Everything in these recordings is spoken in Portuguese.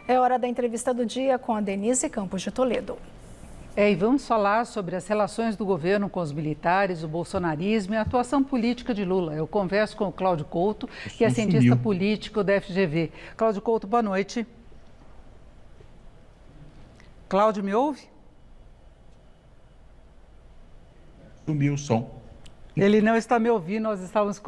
É hora da entrevista do dia com a Denise Campos de Toledo. E vamos falar sobre as relações do governo com os militares, o bolsonarismo e a atuação política de Lula. Eu converso com o Cláudio Couto, que é cientista político da FGV. Cláudio Couto, boa noite. Cláudio, me ouve? Sumiu o som. Ele não está me ouvindo, nós estávamos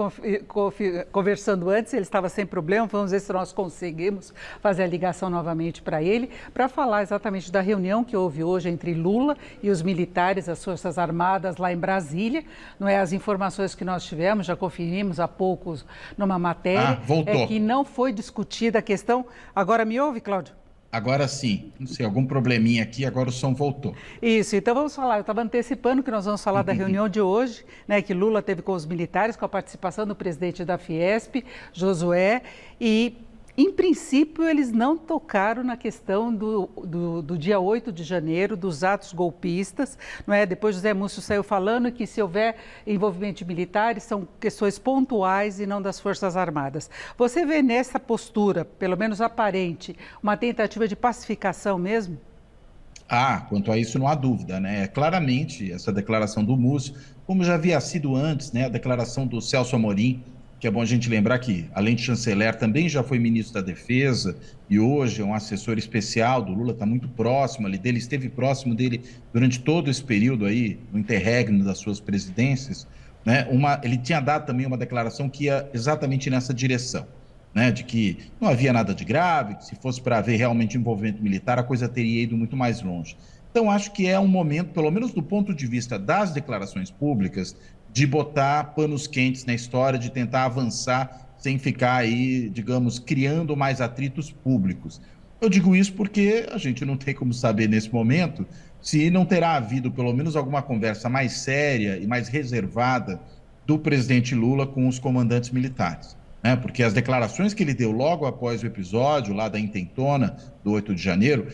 conversando antes, ele estava sem problema, vamos ver se nós conseguimos fazer a ligação novamente para ele, para falar exatamente da reunião que houve hoje entre Lula e os militares, as Forças Armadas lá em Brasília. Não é as informações que nós tivemos, já conferimos há pouco numa matéria, é que não foi discutida a questão. Agora me ouve, Cláudio? Agora sim, não sei, algum probleminha aqui, agora o som voltou. Isso, então vamos falar, eu estava antecipando que nós vamos falar da reunião de hoje, né, que Lula teve com os militares, com a participação do presidente da Fiesp, Josué, e em princípio eles não tocaram na questão do dia 8 de janeiro, dos atos golpistas, não é? Depois José Múcio saiu falando que se houver envolvimento de militares são questões pontuais e não das Forças Armadas. Você vê nessa postura, pelo menos aparente, uma tentativa de pacificação mesmo? Quanto a isso não há dúvida, né? Claramente essa declaração do Múcio, como já havia sido antes, né? A declaração do Celso Amorim, que é bom a gente lembrar que, além de chanceler, também já foi ministro da Defesa e hoje é um assessor especial do Lula, está muito próximo ali dele, esteve próximo dele durante todo esse período aí, no interregno das suas presidências, né? Ele tinha dado também uma declaração que ia exatamente nessa direção, né? De que não havia nada de grave, que se fosse para haver realmente envolvimento militar, a coisa teria ido muito mais longe. Então, acho que é um momento, pelo menos do ponto de vista das declarações públicas, de botar panos quentes na história, de tentar avançar sem ficar aí, digamos, criando mais atritos públicos. Eu digo isso porque a gente não tem como saber nesse momento se não terá havido pelo menos alguma conversa mais séria e mais reservada do presidente Lula com os comandantes militares, né? Porque as declarações que ele deu logo após o episódio lá da intentona do 8 de janeiro,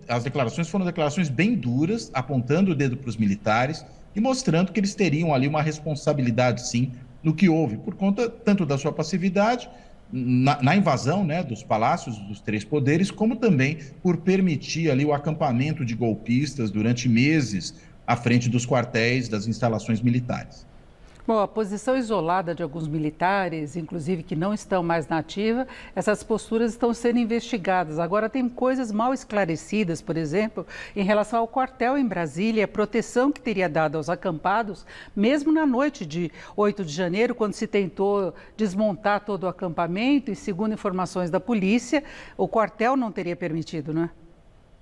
as declarações foram declarações bem duras, apontando o dedo para os militares e mostrando que eles teriam ali uma responsabilidade, sim, no que houve, por conta tanto da sua passividade na invasão, né, dos palácios dos três poderes, como também por permitir ali o acampamento de golpistas durante meses à frente dos quartéis das instalações militares. Bom, a posição isolada de alguns militares, inclusive que não estão mais na ativa, essas posturas estão sendo investigadas. Agora, tem coisas mal esclarecidas, por exemplo, em relação ao quartel em Brasília, a proteção que teria dado aos acampados, mesmo na noite de 8 de janeiro, quando se tentou desmontar todo o acampamento e, segundo informações da polícia, o quartel não teria permitido, não é?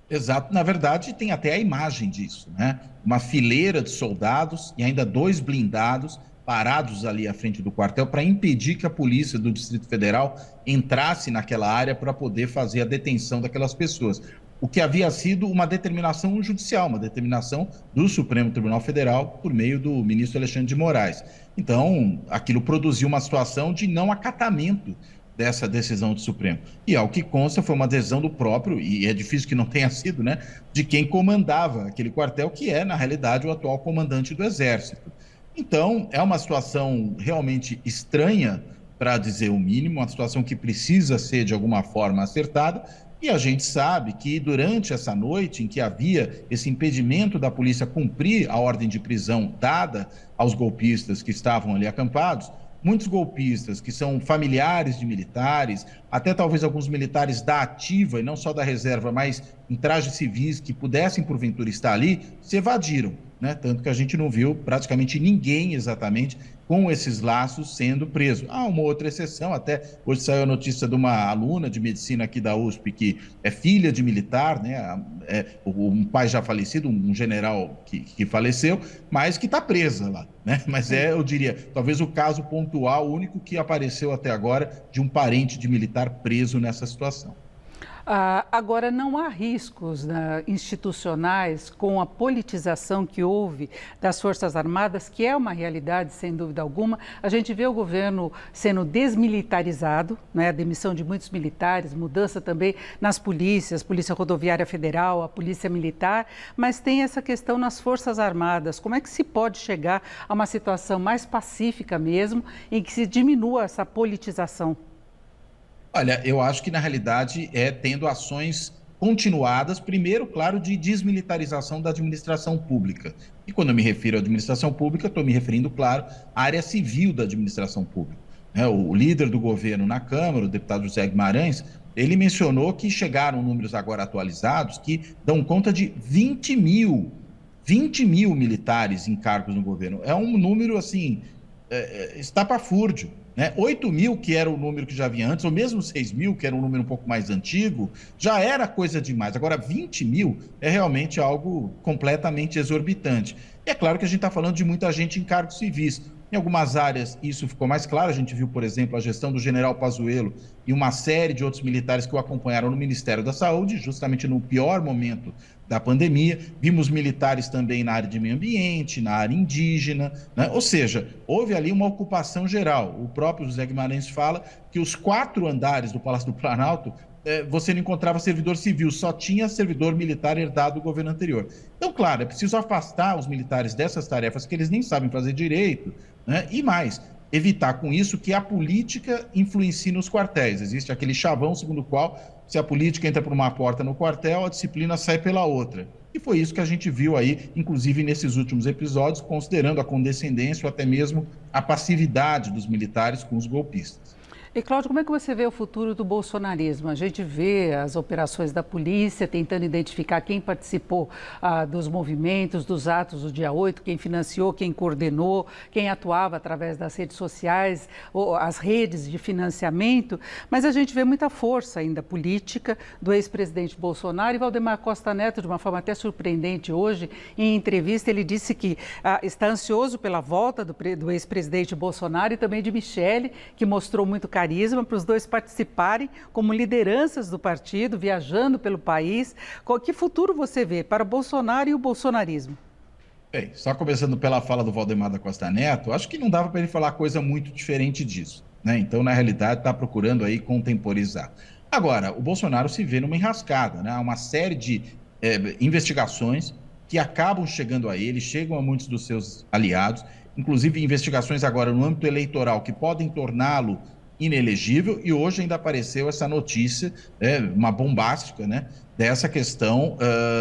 Exato, na verdade tem até a imagem disso, né? Uma fileira de soldados e ainda 2 blindados parados ali à frente do quartel para impedir que a polícia do Distrito Federal entrasse naquela área para poder fazer a detenção daquelas pessoas. O que havia sido uma determinação judicial, uma determinação do Supremo Tribunal Federal por meio do ministro Alexandre de Moraes. Então, aquilo produziu uma situação de não acatamento dessa decisão do Supremo. E ao que consta foi uma adesão do próprio, e é difícil que não tenha sido, né, de quem comandava aquele quartel, que é, na realidade, o atual comandante do Exército. Então, é uma situação realmente estranha, para dizer o mínimo, uma situação que precisa ser, de alguma forma, acertada, e a gente sabe que durante essa noite em que havia esse impedimento da polícia cumprir a ordem de prisão dada aos golpistas que estavam ali acampados, muitos golpistas que são familiares de militares, até talvez alguns militares da ativa e não só da reserva, mas em trajes civis que pudessem porventura estar ali, se evadiram, né? Tanto que a gente não viu praticamente ninguém exatamente com esses laços sendo preso. Há uma outra exceção, até hoje saiu a notícia de uma aluna de medicina aqui da USP que é filha de militar, né? Um pai já falecido, um general que faleceu, mas que está presa lá, né? Mas eu diria, talvez o caso pontual, o único que apareceu até agora de um parente de militar preso nessa situação. Agora, não há riscos, né, institucionais com a politização que houve das Forças Armadas, que é uma realidade, sem dúvida alguma. A gente vê o governo sendo desmilitarizado, né, a demissão de muitos militares, mudança também nas polícias, Polícia Rodoviária Federal, a Polícia Militar, mas tem essa questão nas Forças Armadas. Como é que se pode chegar a uma situação mais pacífica mesmo, em que se diminua essa politização? Olha, eu acho que na realidade é tendo ações continuadas, primeiro, claro, de desmilitarização da administração pública. E quando eu me refiro à administração pública, estou me referindo, claro, à área civil da administração pública. O líder do governo na Câmara, o deputado José Guimarães, ele mencionou que chegaram números agora atualizados que dão conta de 20 mil militares em cargos no governo. É um número, assim, estapafúrdio. 8 mil, que era o número que já havia antes, ou mesmo 6 mil, que era um número um pouco mais antigo, já era coisa demais. Agora, 20 mil é realmente algo completamente exorbitante. E é claro que a gente está falando de muita gente em cargos civis. Em algumas áreas isso ficou mais claro, a gente viu, por exemplo, a gestão do general Pazuello e uma série de outros militares que o acompanharam no Ministério da Saúde, justamente no pior momento da pandemia. Vimos militares também na área de meio ambiente, na área indígena, né? Ou seja, houve ali uma ocupação geral. O próprio José Guimarães fala que os 4 andares do Palácio do Planalto você não encontrava servidor civil, só tinha servidor militar herdado do governo anterior. Então, claro, é preciso afastar os militares dessas tarefas que eles nem sabem fazer direito, né? E mais, evitar com isso que a política influencie nos quartéis. Existe aquele chavão segundo o qual, se a política entra por uma porta no quartel, a disciplina sai pela outra. E foi isso que a gente viu aí, inclusive nesses últimos episódios, considerando a condescendência ou até mesmo a passividade dos militares com os golpistas. E, Cláudio, como é que você vê o futuro do bolsonarismo? A gente vê as operações da polícia tentando identificar quem participou dos movimentos, dos atos do dia 8, quem financiou, quem coordenou, quem atuava através das redes sociais, ou as redes de financiamento, mas a gente vê muita força ainda política do ex-presidente Bolsonaro. E Valdemar Costa Neto, de uma forma até surpreendente hoje, em entrevista, ele disse que está ansioso pela volta do ex-presidente Bolsonaro e também de Michele, que mostrou muito carisma para os dois participarem como lideranças do partido, viajando pelo país. Que futuro você vê para Bolsonaro e o bolsonarismo? Bem, só começando pela fala do Valdemar da Costa Neto, acho que não dava para ele falar coisa muito diferente disso, né? Então, na realidade, está procurando aí contemporizar. Agora, o Bolsonaro se vê numa enrascada, né? Há uma série de investigações que acabam chegando a ele, chegam a muitos dos seus aliados, inclusive investigações agora no âmbito eleitoral que podem torná-lo inelegível, e hoje ainda apareceu essa notícia, uma bombástica, né, dessa questão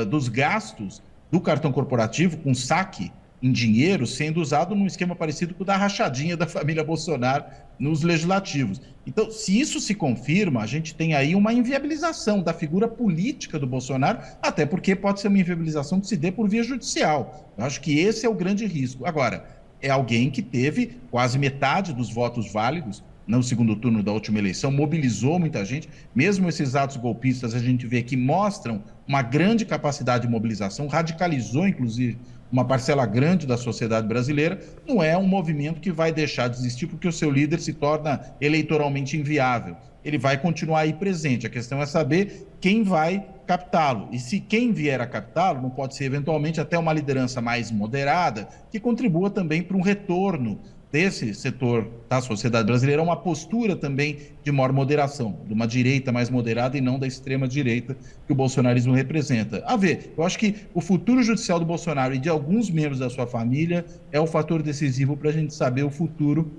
dos gastos do cartão corporativo com saque em dinheiro sendo usado num esquema parecido com o da rachadinha da família Bolsonaro nos legislativos. Então, se isso se confirma, a gente tem aí uma inviabilização da figura política do Bolsonaro, até porque pode ser uma inviabilização que se dê por via judicial. Eu acho que esse é o grande risco. Agora, é alguém que teve quase metade dos votos válidos no segundo turno da última eleição, mobilizou muita gente. Mesmo esses atos golpistas, a gente vê que mostram uma grande capacidade de mobilização, radicalizou, inclusive, uma parcela grande da sociedade brasileira. Não é um movimento que vai deixar de existir porque o seu líder se torna eleitoralmente inviável. Ele vai continuar aí presente. A questão é saber quem vai captá-lo. E se quem vier a captá-lo, não pode ser eventualmente até uma liderança mais moderada, que contribua também para um retorno desse setor da sociedade brasileira, uma postura também de maior moderação, de uma direita mais moderada e não da extrema-direita que o bolsonarismo representa. A ver, eu acho que o futuro judicial do Bolsonaro e de alguns membros da sua família é o fator decisivo para a gente saber o futuro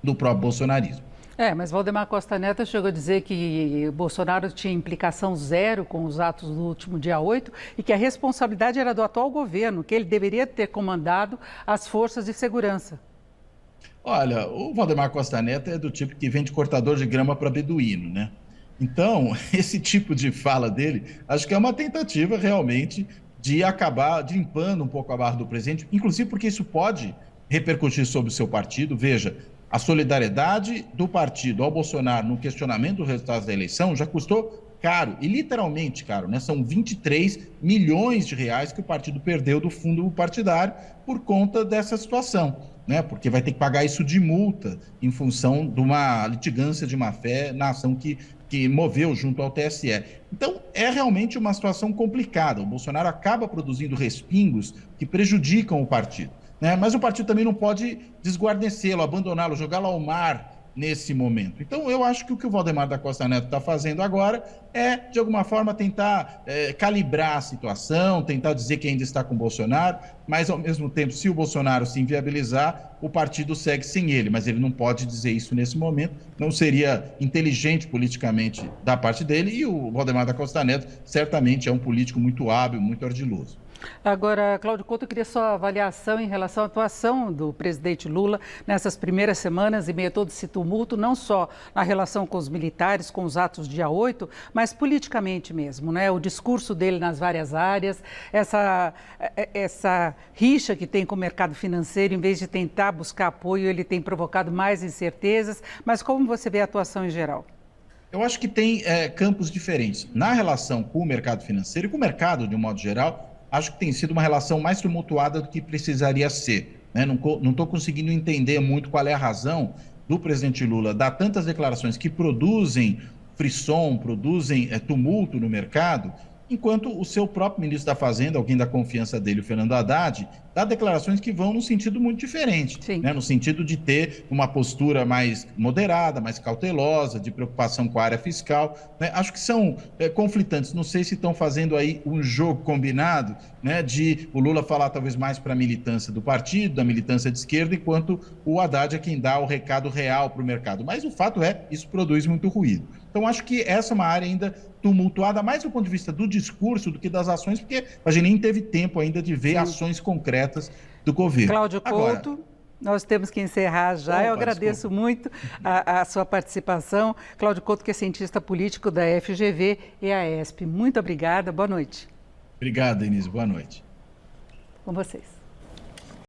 do próprio bolsonarismo. Mas Valdemar Costa Neto chegou a dizer que Bolsonaro tinha implicação zero com os atos do último dia 8 e que a responsabilidade era do atual governo, que ele deveria ter comandado as forças de segurança. Olha, o Valdemar Costa Neto é do tipo que vende cortador de grama para beduíno, né? Então, esse tipo de fala dele, acho que é uma tentativa realmente de acabar limpando um pouco a barra do presidente, inclusive porque isso pode repercutir sobre o seu partido. Veja, a solidariedade do partido ao Bolsonaro no questionamento dos resultados da eleição já custou caro, e literalmente caro, né? São 23 milhões de reais que o partido perdeu do fundo partidário por conta dessa situação, né? Porque vai ter que pagar isso de multa em função de uma litigância de má-fé na ação que moveu junto ao TSE. Então, é realmente uma situação complicada. O Bolsonaro acaba produzindo respingos que prejudicam o partido, né? Mas o partido também não pode desguarnecê-lo, abandoná-lo, jogá-lo ao mar nesse momento. Então, eu acho que o Valdemar da Costa Neto está fazendo agora é, de alguma forma, tentar calibrar a situação, tentar dizer que ainda está com o Bolsonaro, mas, ao mesmo tempo, se o Bolsonaro se inviabilizar, o partido segue sem ele, mas ele não pode dizer isso nesse momento, não seria inteligente politicamente da parte dele, e o Valdemar da Costa Neto certamente é um político muito hábil, muito ardiloso. Agora, Cláudio Couto, eu queria sua avaliação em relação à atuação do presidente Lula nessas primeiras semanas, em meio a todo esse tumulto, não só na relação com os militares, com os atos dia 8, mas politicamente mesmo, né? O discurso dele nas várias áreas, essa rixa que tem com o mercado financeiro, em vez de tentar buscar apoio, ele tem provocado mais incertezas. Mas como você vê a atuação em geral? Eu acho que tem campos diferentes. Na relação com o mercado financeiro e com o mercado, de um modo geral, acho que tem sido uma relação mais tumultuada do que precisaria ser, né? Não estou conseguindo entender muito qual é a razão do presidente Lula dar tantas declarações que produzem frisson, produzem tumulto no mercado, enquanto o seu próprio ministro da Fazenda, alguém da confiança dele, o Fernando Haddad, dá declarações que vão num sentido muito diferente, né? No sentido de ter uma postura mais moderada, mais cautelosa, de preocupação com a área fiscal, né? Acho que são conflitantes. Não sei se estão fazendo aí um jogo combinado, né, de o Lula falar talvez mais para a militância do partido, da militância de esquerda, enquanto o Haddad é quem dá o recado real para o mercado. Mas o fato é, isso produz muito ruído. Então, acho que essa é uma área ainda tumultuada, mais do ponto de vista do discurso do que das ações, porque a gente nem teve tempo ainda de ver ações concretas do governo. Cláudio Couto, nós temos que encerrar já. Opa, eu agradeço muito a sua participação. Cláudio Couto, que é cientista político da FGV e AESP. Muito obrigada, boa noite. Obrigado, Denise, boa noite. Com vocês.